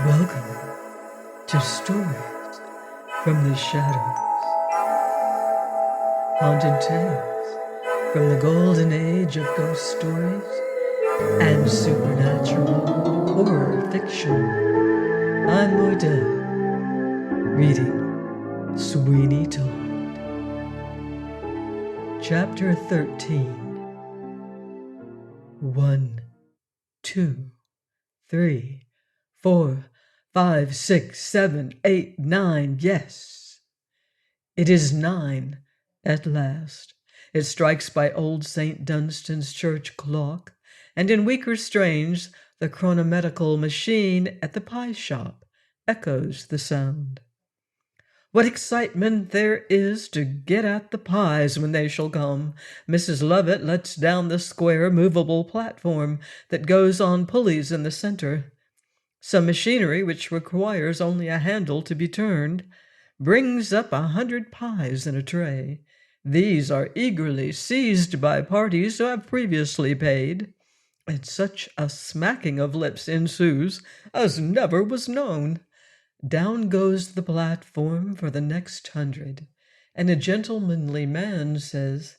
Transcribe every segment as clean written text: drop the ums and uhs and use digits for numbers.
Welcome to Stories from the Shadows, haunted tales from the golden age of ghost stories and supernatural horror fiction. I'm Moydell, reading Sweeney Todd. Chapter 13. 1, 2, 3, 4, 5, 6, 7, 8, 9. Yes, it is 9 at last. It strikes by old St. Dunstan's church clock, and in weaker strains the chronometrical machine at the pie shop echoes the sound. What excitement there is to get at the pies when they shall come! Mrs. Lovett lets down the square movable platform that goes on pulleys in the center. Some machinery, which requires only a handle to be turned, brings up 100 pies in a tray. These are eagerly seized by parties who have previously paid, and such a smacking of lips ensues as never was known. Down goes the platform for the next 100, and a gentlemanly man says,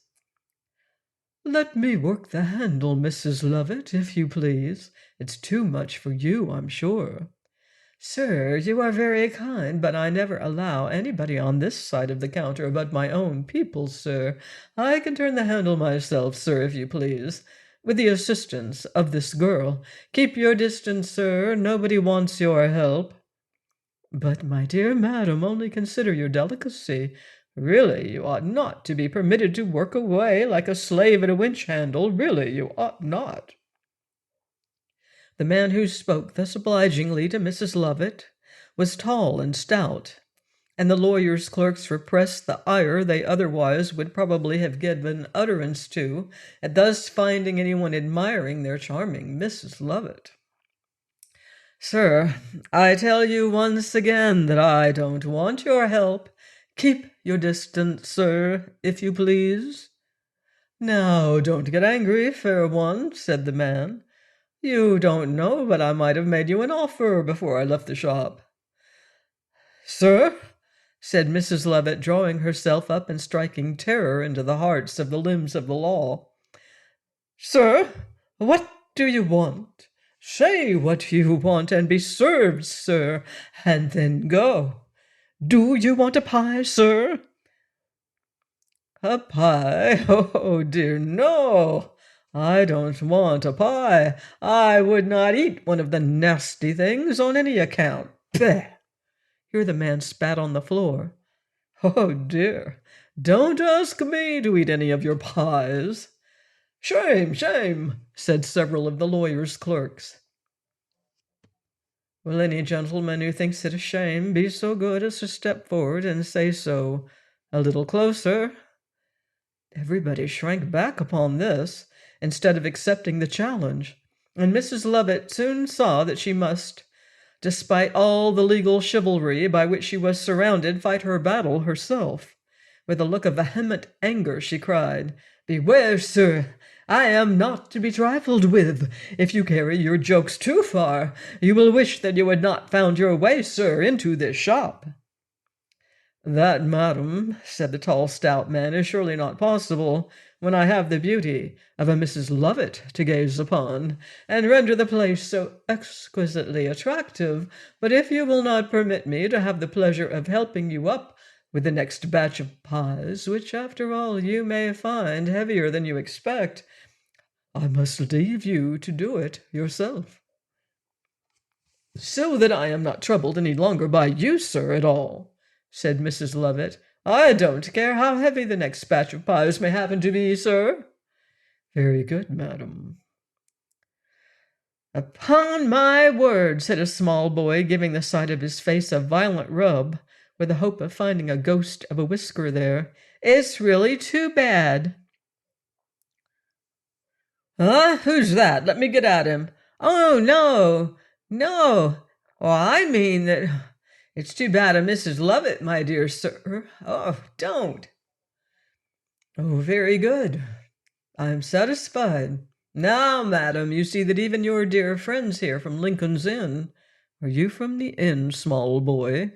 "Let me work the handle, Mrs. Lovett, if you please. It's too much for you, I'm sure." "Sir, you are very kind, but I never allow anybody on this side of the counter but my own people, sir. I can turn the handle myself, sir, if you please, with the assistance of this girl. Keep your distance, sir. Nobody wants your help." "But, my dear madam, only consider your delicacy. Really, you ought not to be permitted to work away like a slave at a winch handle. Really, you ought not." The man who spoke thus obligingly to Mrs. Lovett was tall and stout, and the lawyer's clerks repressed the ire they otherwise would probably have given utterance to at thus finding anyone admiring their charming Mrs. Lovett. "Sir, I tell you once again that I don't want your help. Keep your distance, sir, if you please." "Now, don't get angry, fair one," said the man. "You don't know, but I might have made you an offer before I left the shop." "Sir," said Mrs. Lovett, drawing herself up and striking terror into the hearts of the limbs of the law. "Sir, what do you want? Say what you want and be served, sir, and then go. Do you want a pie, sir?" "A pie? Oh, dear, no! I don't want a pie. I would not eat one of the nasty things on any account. Bah!" Here the man spat on the floor. "Oh, dear, don't ask me to eat any of your pies." "Shame, shame," said several of the lawyer's clerks. "Will any gentleman who thinks it a shame be so good as to step forward and say so a little closer?" Everybody shrank back upon this, instead of accepting the challenge, and Mrs. Lovett soon saw that she must, despite all the legal chivalry by which she was surrounded, fight her battle herself. With a look of vehement anger she cried, "Beware, sir! I am not to be trifled with. If you carry your jokes too far, you will wish that you had not found your way, sir, into this shop." "That, madam," said the tall, stout man, "is surely not possible, when I have the beauty of a Mrs. Lovett to gaze upon, and render the place so exquisitely attractive. But if you will not permit me to have the pleasure of helping you up with the next batch of pies, which, after all, you may find heavier than you expect, I must leave you to do it yourself." "So that I am not troubled any longer by you, sir, at all," said Mrs. Lovett, "I don't care how heavy the next batch of pies may happen to be, sir." "Very good, madam." "Upon my word," said a small boy, giving the side of his face a violent rub, with the hope of finding a ghost of a whisker there, "it's really too bad." "Huh? Who's that? Let me get at him." "Oh, no, no. Oh, I mean that it's too bad of Mrs. Lovett, my dear sir. Oh, don't." "Oh, very good. I'm satisfied. Now, madam, you see that even your dear friends here from Lincoln's Inn Are you from the inn, small boy?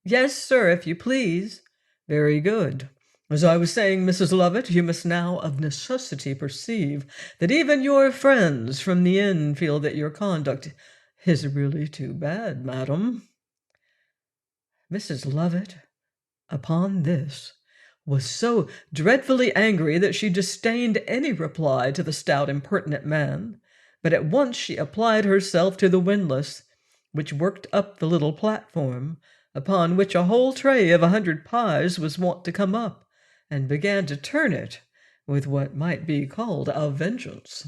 Yes, sir, if you please. Very good. As I was saying, Mrs. Lovett, you must now of necessity perceive that even your friends from the inn feel that your conduct is really too bad, madam. Mrs. Lovett, upon this, was so dreadfully angry that she disdained any reply to the stout impertinent man, but at once she applied herself to the windlass, which worked up the little platform, upon which a whole tray of 100 pies was wont to come up, and began to turn it with what might be called a vengeance.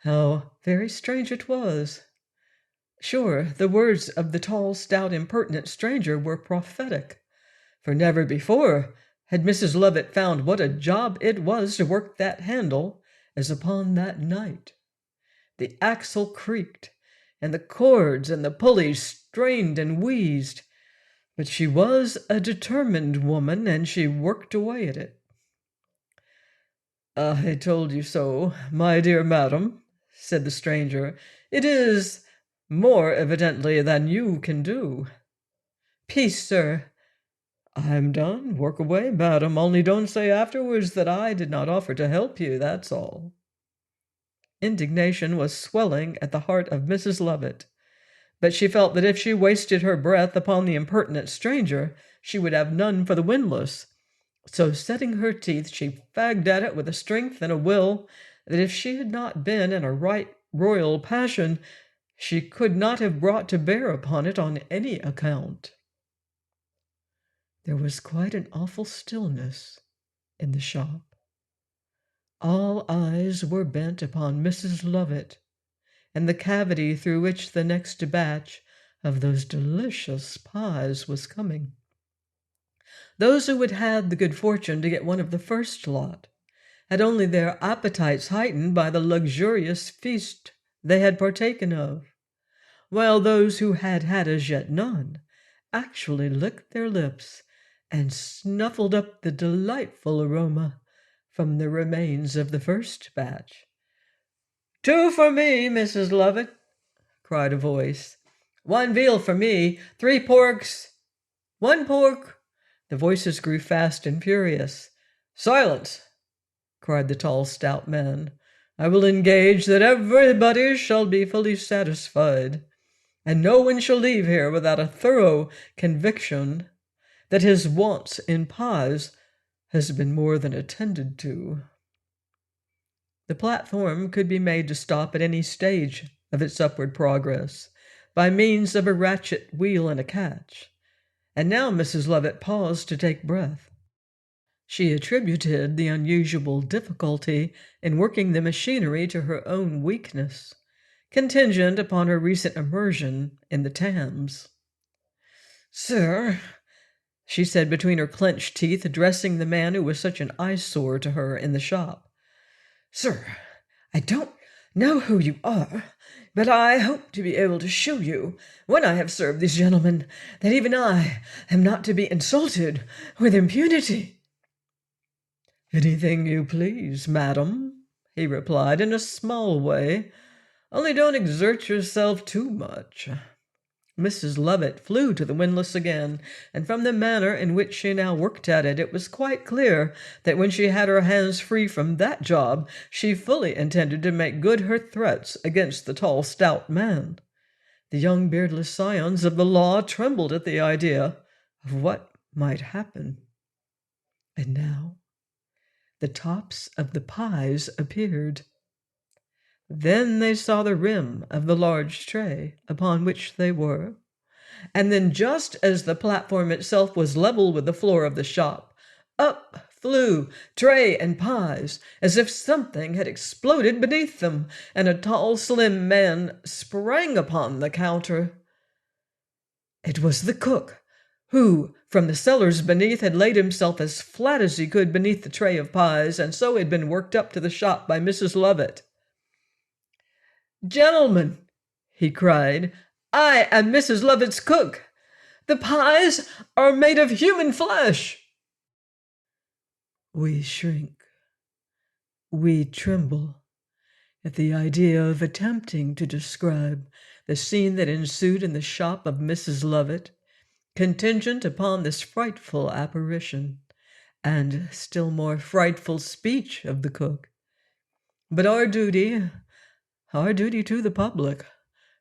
How very strange it was! Sure, the words of the tall, stout, impertinent stranger were prophetic, for never before had Mrs. Lovett found what a job it was to work that handle as upon that night. The axle creaked, and the cords and the pulleys strained and wheezed, but she was a determined woman, and she worked away at it. I told you so, my dear madam, said the stranger. It is more evidently than you can do. Peace, sir. I'm done. Work away, madam, only don't say afterwards that I did not offer to help you, that's all. Indignation was swelling at the heart of Mrs. Lovett, but she felt that if she wasted her breath upon the impertinent stranger, she would have none for the windlass. So setting her teeth, she fagged at it with a strength and a will that if she had not been in a right royal passion, she could not have brought to bear upon it on any account. There was quite an awful stillness in the shop. All eyes were bent upon Mrs. Lovett and the cavity through which the next batch of those delicious pies was coming. Those who had had the good fortune to get one of the first lot had only their appetites heightened by the luxurious feast they had partaken of, while those who had had as yet none actually licked their lips and snuffled up the delightful aroma from the remains of the first batch. "Two for me, Mrs. Lovett," cried a voice. "One veal for me, 3 porks, 1 pork." The voices grew fast and furious. "Silence!" cried the tall, stout man. "I will engage that everybody shall be fully satisfied, and no one shall leave here without a thorough conviction that his wants in pies has been more than attended to." The platform could be made to stop at any stage of its upward progress by means of a ratchet wheel and a catch, and now Mrs. Lovett paused to take breath. She attributed the unusual difficulty in working the machinery to her own weakness, contingent upon her recent immersion in the Thames. "Sir," she said between her clenched teeth, addressing the man who was such an eyesore to her in the shop. "Sir, I don't know who you are, but I hope to be able to show you, when I have served these gentlemen, that even I am not to be insulted with impunity." "Anything you please, madam," he replied in a small way, "only don't exert yourself too much." Mrs. Lovett flew to the windlass again, and from the manner in which she now worked at it, it was quite clear that when she had her hands free from that job, she fully intended to make good her threats against the tall, stout man. The young beardless scions of the law trembled at the idea of what might happen. And now the tops of the pies appeared. Then they saw the rim of the large tray upon which they were, and then just as the platform itself was level with the floor of the shop, up flew tray and pies as if something had exploded beneath them, and a tall, slim man sprang upon the counter. It was the cook, who, from the cellars beneath, had laid himself as flat as he could beneath the tray of pies, and so had been worked up to the shop by Mrs. Lovett. "Gentlemen," he cried, "I am Mrs. Lovett's cook. The pies are made of human flesh." We shrink, we tremble at the idea of attempting to describe the scene that ensued in the shop of Mrs. Lovett, contingent upon this frightful apparition, and still more frightful speech of the cook. But our duty to the public,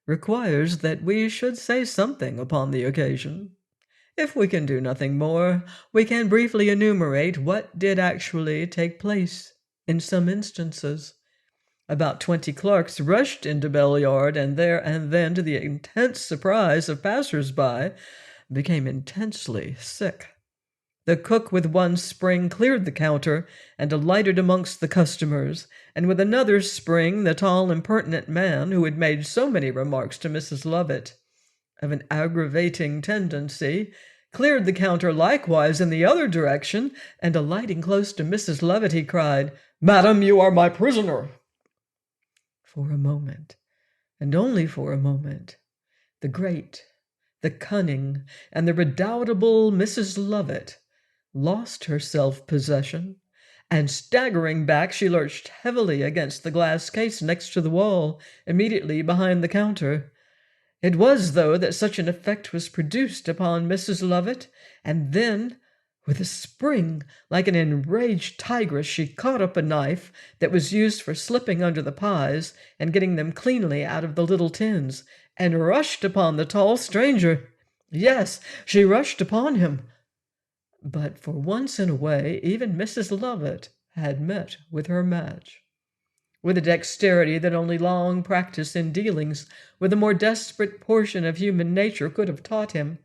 requires that we should say something upon the occasion. If we can do nothing more, we can briefly enumerate what did actually take place in some instances. About 20 clerks rushed into Bell Yard, and there and then, to the intense surprise of passers-by, became intensely sick. The cook with one spring cleared the counter and alighted amongst the customers, and with another spring the tall, impertinent man who had made so many remarks to Mrs. Lovett of an aggravating tendency cleared the counter likewise in the other direction, and alighting close to Mrs. Lovett, he cried, "Madam, you are my prisoner." For a moment, and only for a moment, the great, the cunning, and the redoubtable Mrs. Lovett lost her self-possession, and staggering back, she lurched heavily against the glass case next to the wall, immediately behind the counter. It was, though, that such an effect was produced upon Mrs. Lovett, and then, with a spring, like an enraged tigress, she caught up a knife that was used for slipping under the pies and getting them cleanly out of the little tins, and rushed upon the tall stranger. Yes, she rushed upon him. But for once in a way, even Mrs. Lovett had met with her match. With a dexterity that only long practice in dealings with the more desperate portion of human nature could have taught him,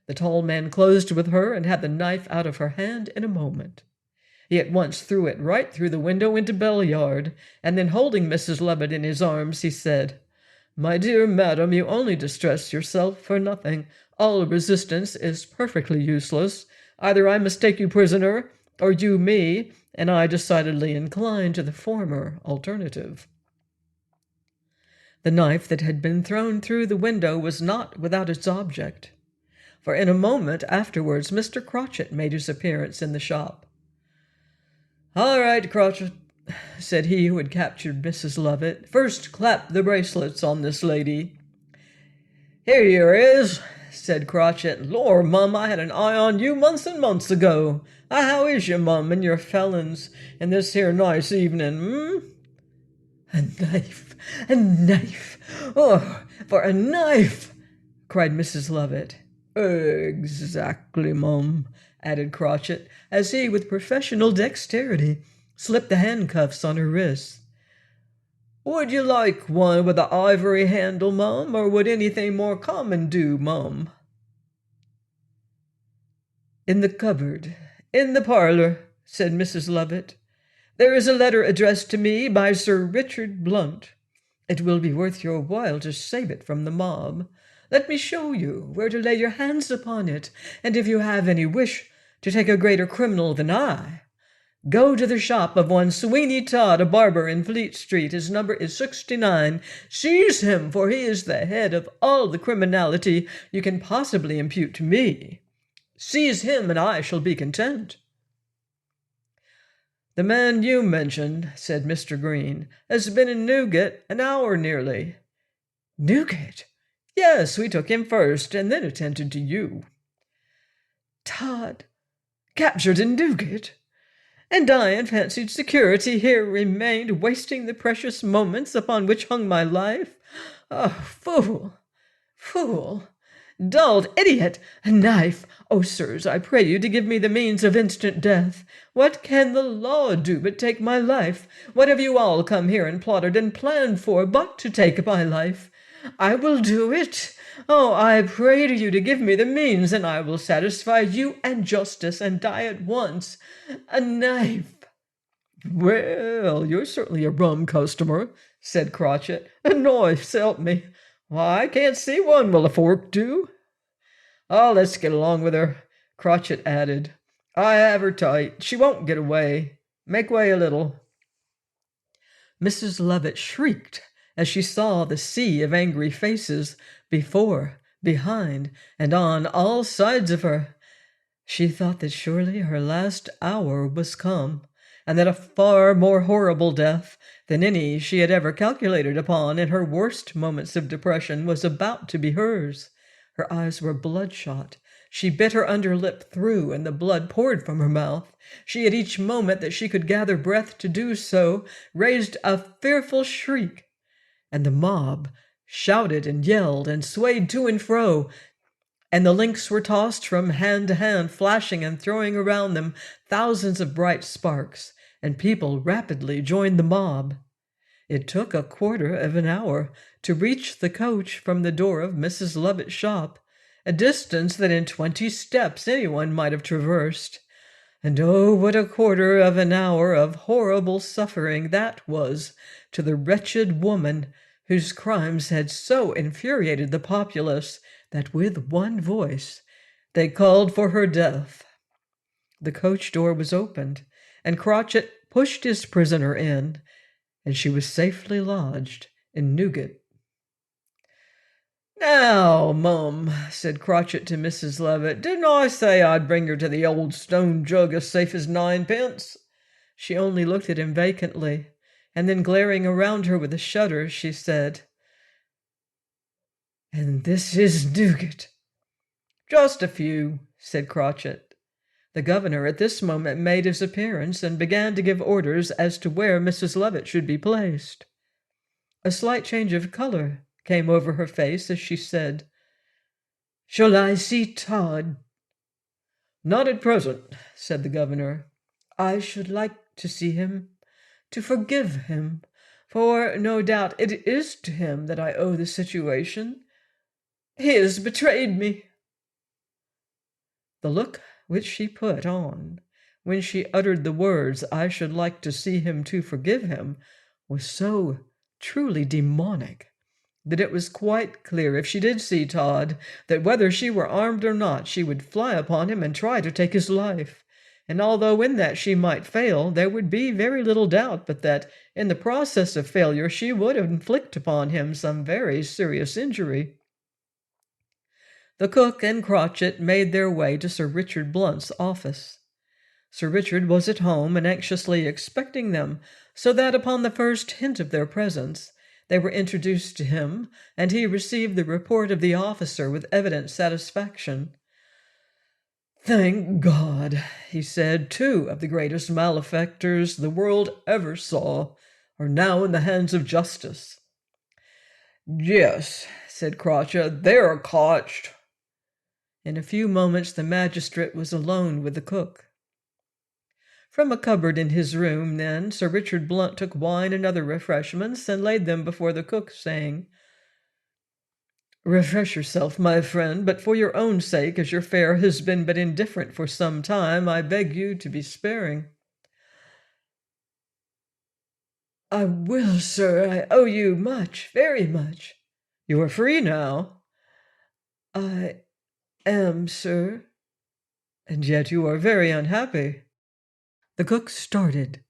the tall man closed with her and had the knife out of her hand in a moment. He at once threw it right through the window into Bell Yard, and then holding Mrs. Lovett in his arms, he said, "My dear madam, you only distress yourself for nothing. All resistance is perfectly useless. Either I must take you prisoner, or you me, and I decidedly incline to the former alternative." The knife that had been thrown through the window was not without its object, for in a moment afterwards Mr. Cratchit made his appearance in the shop. "All right, Cratchit," said he who had captured Mrs. Lovett. "First clap the bracelets on this lady." "Here you is," said Cratchit. "Lor, mum, I had an eye on you months and months ago. How is you, mum, and your felons, in this here nice evening, "A knife! A knife! Oh, for a knife!" cried Mrs. Lovett. "Exactly, mum," added Cratchit, as he, with professional dexterity, slipped the handcuffs on her wrists. "Would you like one with a ivory handle, mum, or would anything more common do, mum?" "In the cupboard, in the parlor," said Mrs. Lovett. "There is a letter addressed to me by Sir Richard Blunt. It will be worth your while to save it from the mob. Let me show you where to lay your hands upon it, and if you have any wish to take a greater criminal than I, go to the shop of one Sweeney Todd, a barber in Fleet Street. His number is 69. Seize him, for he is the head of all the criminality you can possibly impute to me. Seize him, and I shall be content." "The man you mentioned," said Mr. Green, "has been in Newgate an hour nearly." "Newgate?" "Yes, we took him first, and then attended to you." "Todd captured in Newgate? And I, in fancied security, here remained, wasting the precious moments upon which hung my life? Oh, fool, dulled idiot! A knife! Oh, sirs, I pray you to give me the means of instant death. What can the law do but take my life? What have you all come here and plotted and planned for but to take my life? I will do it. Oh, I pray to you to give me the means, and I will satisfy you and justice and die at once. A knife!" "Well, you're certainly a rum customer," said Cratchit. "A knife, help me! Why, I can't see one. Will a fork do?" "Oh, let's get along with her," Cratchit added. "I have her tight. She won't get away. Make way a little." Mrs. Lovett shrieked as she saw the sea of angry faces before, behind, and on all sides of her. She thought that surely her last hour was come, and that a far more horrible death than any she had ever calculated upon in her worst moments of depression was about to be hers. Her eyes were bloodshot. She bit her under lip through, and the blood poured from her mouth. She, at each moment that she could gather breath to do so, raised a fearful shriek, and the mob shouted and yelled and swayed to and fro, and the links were tossed from hand to hand, flashing and throwing around them thousands of bright sparks, and people rapidly joined the mob. It took a quarter of an hour to reach the coach from the door of Mrs. Lovett's shop, a distance that in 20 steps anyone might have traversed. And oh, what a quarter of an hour of horrible suffering that was to the wretched woman whose crimes had so infuriated the populace that with one voice they called for her death. The coach door was opened, and Cratchit pushed his prisoner in, and she was safely lodged in Newgate. "Now, mum," said Cratchit to Mrs. Lovett, "didn't I say I'd bring her to the old stone jug as safe as ninepence?" She only looked at him vacantly, and then glaring around her with a shudder, she said, "And this is Newgate?" "Just a few," said Cratchit. The governor at this moment made his appearance and began to give orders as to where Mrs. Lovett should be placed. A slight change of color came over her face as she said, "Shall I see Todd?" "Not at present," said the governor. "I should like to see him, to forgive him, for no doubt it is to him that I owe the situation. He has betrayed me." The look which she put on when she uttered the words, "I should like to see him to forgive him," was so truly demonic that it was quite clear, if she did see Todd, that whether she were armed or not, she would fly upon him and try to take his life. And although in that she might fail, there would be very little doubt but that in the process of failure she would inflict upon him some very serious injury. The cook and Cratchit made their way to Sir Richard Blunt's office. Sir Richard was at home and anxiously expecting them, so that upon the first hint of their presence they were introduced to him, and he received the report of the officer with evident satisfaction. "Thank God," he said, "2 of the greatest malefactors the world ever saw are now in the hands of justice." "Yes," said Cratchit, "they're cotched." In a few moments the magistrate was alone with the cook. From a cupboard in his room, then, Sir Richard Blunt took wine and other refreshments and laid them before the cook, saying, "Refresh yourself, my friend, but for your own sake, as your fare has been but indifferent for some time, I beg you to be sparing." "I will, sir. I owe you much, very much." "You are free now." "I am, sir." "And yet you are very unhappy." The cook started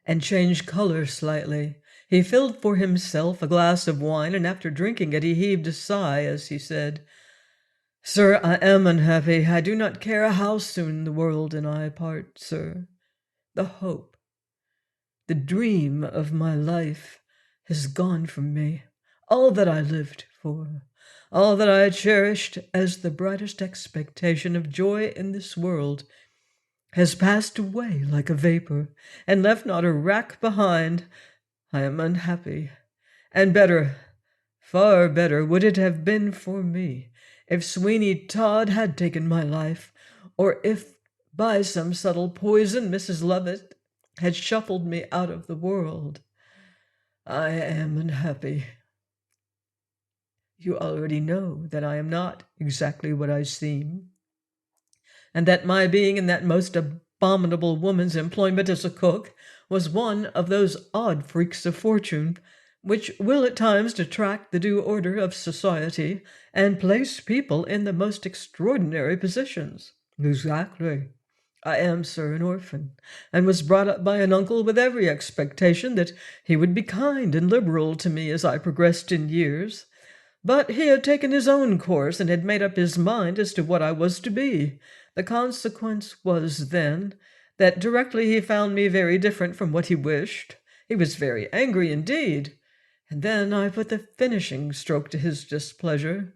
and changed color slightly. He filled for himself a glass of wine, and after drinking it he heaved a sigh as he said, "Sir, I am unhappy. I do not care how soon the world and I part, sir. The hope, the dream of my life has gone from me. All that I lived for, all that I cherished as the brightest expectation of joy in this world, has passed away like a vapor, and left not a rack behind. I am unhappy, and better, far better would it have been for me if Sweeney Todd had taken my life, or if by some subtle poison Mrs. Lovett had shuffled me out of the world. I am unhappy. You already know that I am not exactly what I seem, and that my being in that most abominable woman's employment as a cook was one of those odd freaks of fortune which will at times detract the due order of society and place people in the most extraordinary positions. Exactly. I am, sir, an orphan, and was brought up by an uncle with every expectation that he would be kind and liberal to me as I progressed in years. But he had taken his own course and had made up his mind as to what I was to be. The consequence was, then, that directly he found me very different from what he wished, He was very angry indeed, and then I put the finishing stroke to his displeasure.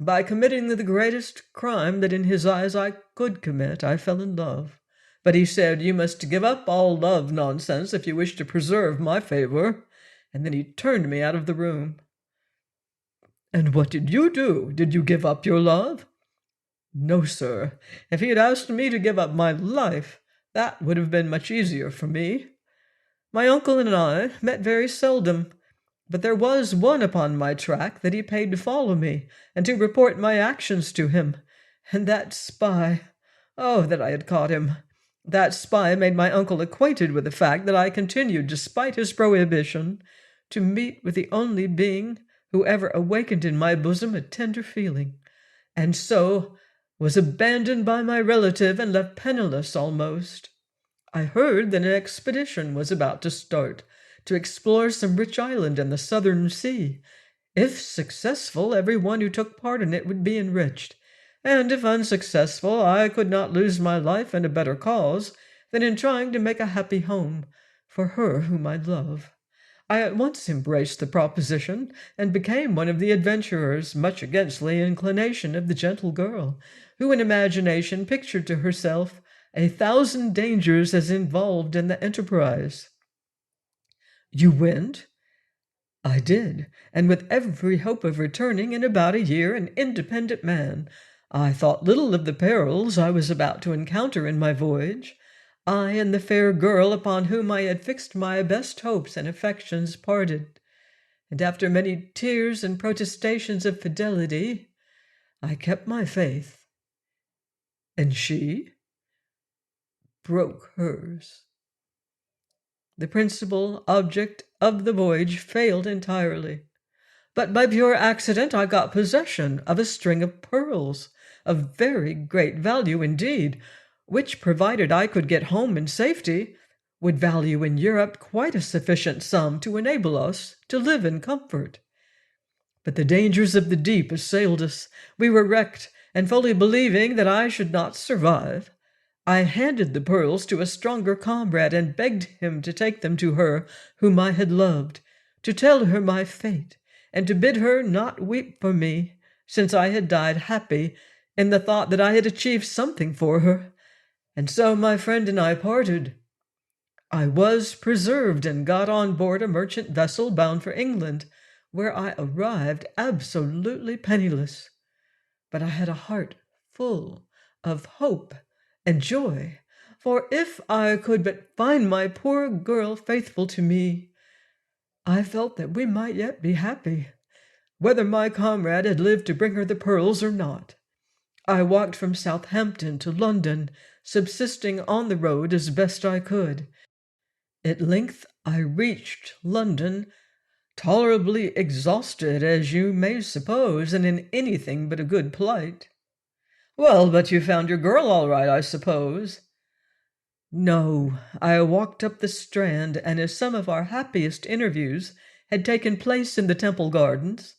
By committing the greatest crime that in his eyes I could commit, I fell in love. But he said, "You must give up all love nonsense if you wish to preserve my favor," and then he turned me out of the room. "And what did you do? Did you give up your love?" "No, sir. If he had asked me to give up my life, that would have been much easier for me. My uncle and I met very seldom, but there was one upon my track that he paid to follow me and to report my actions to him. And that spy, oh, that I had caught him! That spy made my uncle acquainted with the fact that I continued, despite his prohibition, to meet with the only being who ever awakened in my bosom a tender feeling, and so was abandoned by my relative and left penniless almost. I heard that an expedition was about to start to explore some rich island in the southern sea. If successful, every one who took part in it would be enriched, and if unsuccessful, I could not lose my life in a better cause than in trying to make a happy home for her whom I love. I at once embraced the proposition, and became one of the adventurers, much against the inclination of the gentle girl, who in imagination pictured to herself 1,000 dangers as involved in the enterprise. "You went?" "I did, and with every hope of returning in about a year an independent man. I thought little of the perils I was about to encounter in my voyage. I and the fair girl upon whom I had fixed my best hopes and affections parted, and after many tears and protestations of fidelity, I kept my faith." "And she?" "Broke hers." The principal object of the voyage failed entirely, but by pure accident I got possession of a string of pearls, of very great value indeed, which, provided I could get home in safety, would value in Europe quite a sufficient sum to enable us to live in comfort. But the dangers of the deep assailed us. We were wrecked, and fully believing that I should not survive, I handed the pearls to a stronger comrade and begged him to take them to her whom I had loved, to tell her my fate, and to bid her not weep for me, since I had died happy in the thought that I had achieved something for her. And so my friend and I parted. I was preserved and got on board a merchant vessel bound for England, where I arrived absolutely penniless. But I had a heart full of hope and joy, for if I could but find my poor girl faithful to me, I felt that we might yet be happy, whether my comrade had lived to bring her the pearls or not. I walked from Southampton to London, subsisting on the road as best I could. At length I reached London, tolerably exhausted, as you may suppose, and in anything but a good plight. "Well, but you found your girl all right, I suppose?" "No, I walked up the Strand, and as some of our happiest interviews had taken place in the Temple Gardens,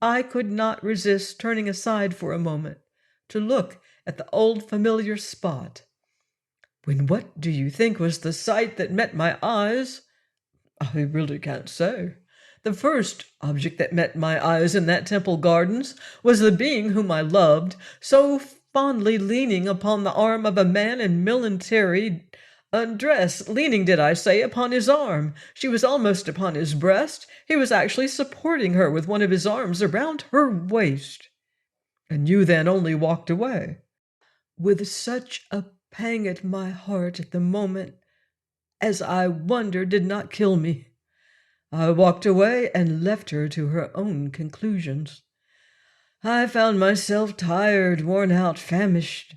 I could not resist turning aside for a moment to look at the old familiar spot, when what do you think was the sight that met my eyes? I really can't say. The first object that met my eyes in that Temple Gardens was the being whom I loved, so fondly leaning upon the arm of a man in military undress. Leaning, did I say, upon his arm? She was almost upon his breast. He was actually supporting her with one of his arms around her waist. And you then only walked away." With such a pang at my heart at the moment as I wonder did not kill me, I walked away and left her to her own conclusions. I found myself tired, worn out, famished,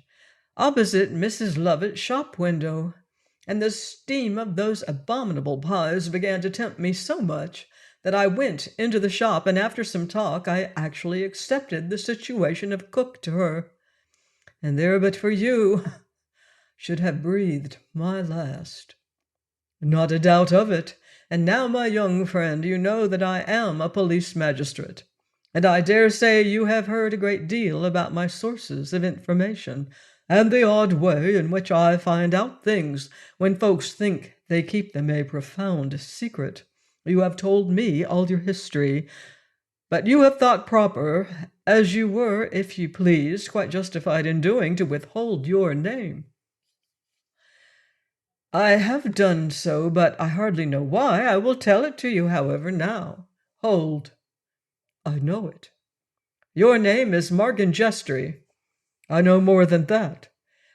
opposite Mrs. Lovett's shop window, and the steam of those abominable pies began to tempt me so much that I went into the shop, and after some talk I actually accepted the situation of cook to her, and there but for you should have breathed my last. "Not a doubt of it. And now, my young friend, you know that I am a police magistrate, and I dare say you have heard a great deal about my sources of information, and the odd way in which I find out things when folks think they keep them a profound secret. You have told me all your history, but you have thought proper, as you were, if you please, quite justified in doing, to withhold your name. I have done so, but I hardly know why. I will tell it to you, however, now. Hold. I know it. Your name is Markin Jestry. I know more than that.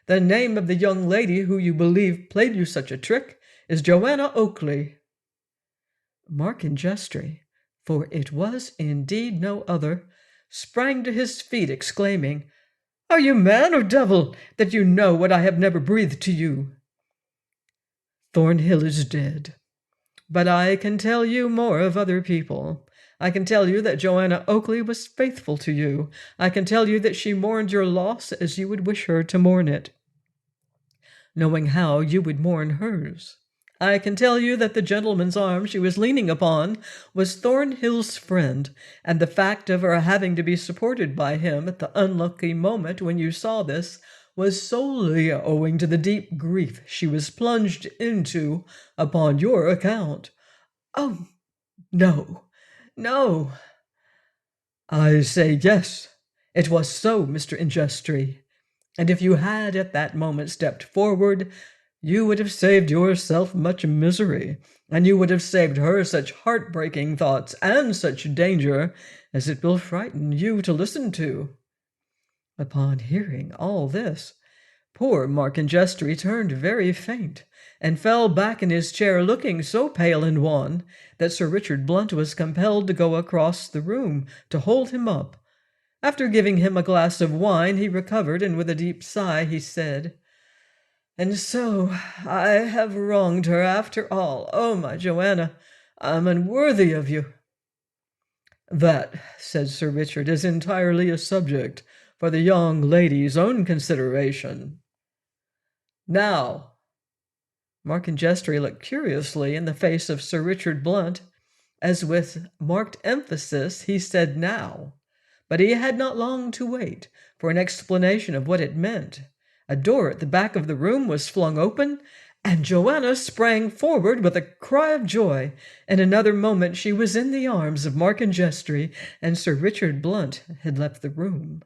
The name of the young lady who you believe played you such a trick is Joanna Oakley. Markin Jestry, for it was indeed no other, sprang to his feet, exclaiming, Are you man or devil, that you know what I have never breathed to you? Thornhill is dead, but I can tell you more of other people. I can tell you that Joanna Oakley was faithful to you. I can tell you that she mourned your loss as you would wish her to mourn it, knowing how you would mourn hers. I can tell you that the gentleman's arm she was leaning upon was Thornhill's friend, and the fact of her having to be supported by him at the unlucky moment when you saw this was solely owing to the deep grief she was plunged into upon your account. Oh, no, no. I say yes, it was so, Mr. Injustry, and if you had at that moment stepped forward, you would have saved yourself much misery, and you would have saved her such heartbreaking thoughts and such danger as it will frighten you to listen to. Upon hearing all this, poor Markin Jestry turned very faint, and fell back in his chair looking so pale and wan that Sir Richard Blunt was compelled to go across the room to hold him up. After giving him a glass of wine, he recovered, and with a deep sigh he said, And so I have wronged her after all. Oh, my Joanna, I am unworthy of you. That, said Sir Richard, is entirely a subject for the young lady's own consideration. Now, Markin Jestry looked curiously in the face of Sir Richard Blunt, as with marked emphasis he said now, but he had not long to wait for an explanation of what it meant. A door at the back of the room was flung open, and Joanna sprang forward with a cry of joy. In another moment she was in the arms of Markin Jestry, and Sir Richard Blunt had left the room.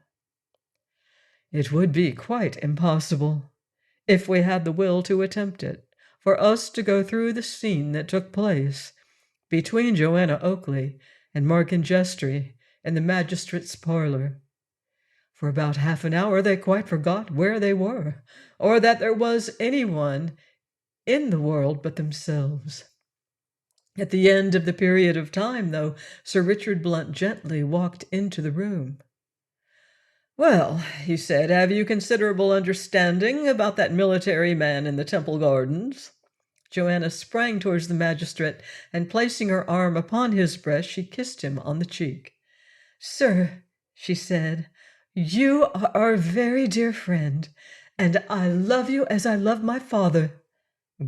It would be quite impossible, if we had the will to attempt it, for us to go through the scene that took place between Joanna Oakley and Markin Jestry in the magistrate's parlour. For about half an hour they quite forgot where they were, or that there was anyone in the world but themselves. At the end of the period of time, though, Sir Richard Blunt gently walked into the room. Well, he said, have you considerable understanding about that military man in the Temple Gardens? Joanna sprang towards the magistrate, and placing her arm upon his breast, she kissed him on the cheek. Sir, she said, you are a very dear friend, and I love you as I love my father.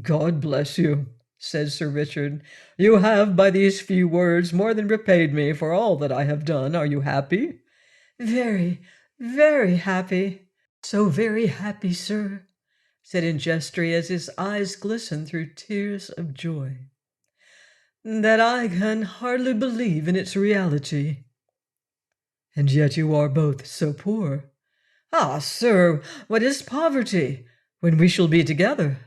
God bless you, said Sir Richard. You have by these few words more than repaid me for all that I have done. Are you happy? Very, very happy. So very happy, sir, said Injustry, as his eyes glistened through tears of joy, that I can hardly believe in its reality. And yet you are both so poor. Ah, sir, what is poverty, when we shall be together?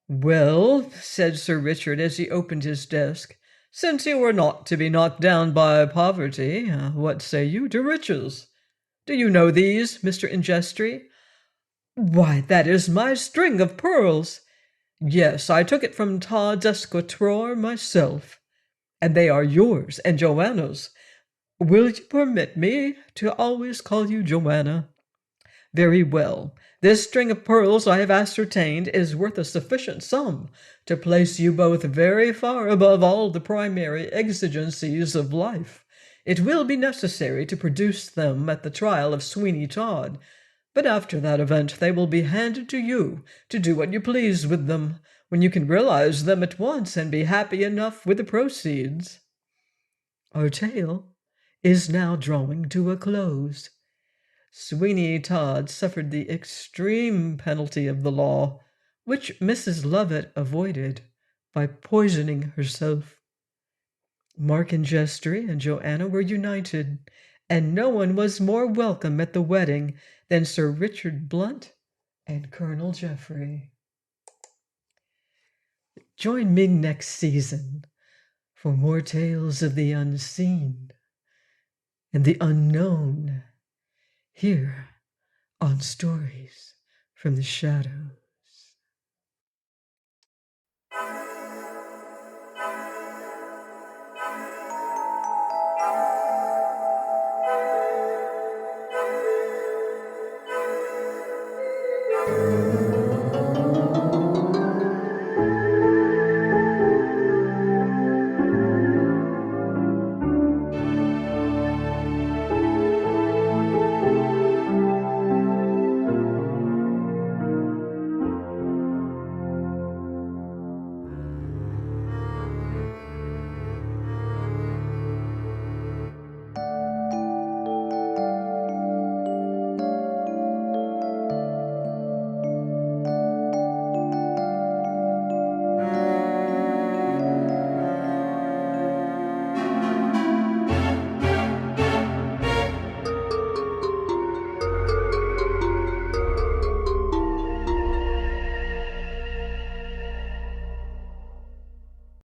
Well, said Sir Richard, as he opened his desk, since you are not to be knocked down by poverty, what say you to riches? Do you know these, Mr. Injustry? Why, that is my string of pearls. Yes, I took it from Todd's escritoire myself, and they are yours and Joanna's. Will you permit me to always call you Joanna? Very well. This string of pearls, I have ascertained, is worth a sufficient sum to place you both very far above all the primary exigencies of life. It will be necessary to produce them at the trial of Sweeney Todd, but after that event they will be handed to you to do what you please with them, when you can realize them at once and be happy enough with the proceeds. Our tale is now drawing to a close. Sweeney Todd suffered the extreme penalty of the law, which Mrs. Lovett avoided by poisoning herself. Mark and Jestry and Joanna were united, and no one was more welcome at the wedding than Sir Richard Blunt and Colonel Geoffrey. Join me next season for more tales of the unseen and the unknown here on Stories from the Shadows.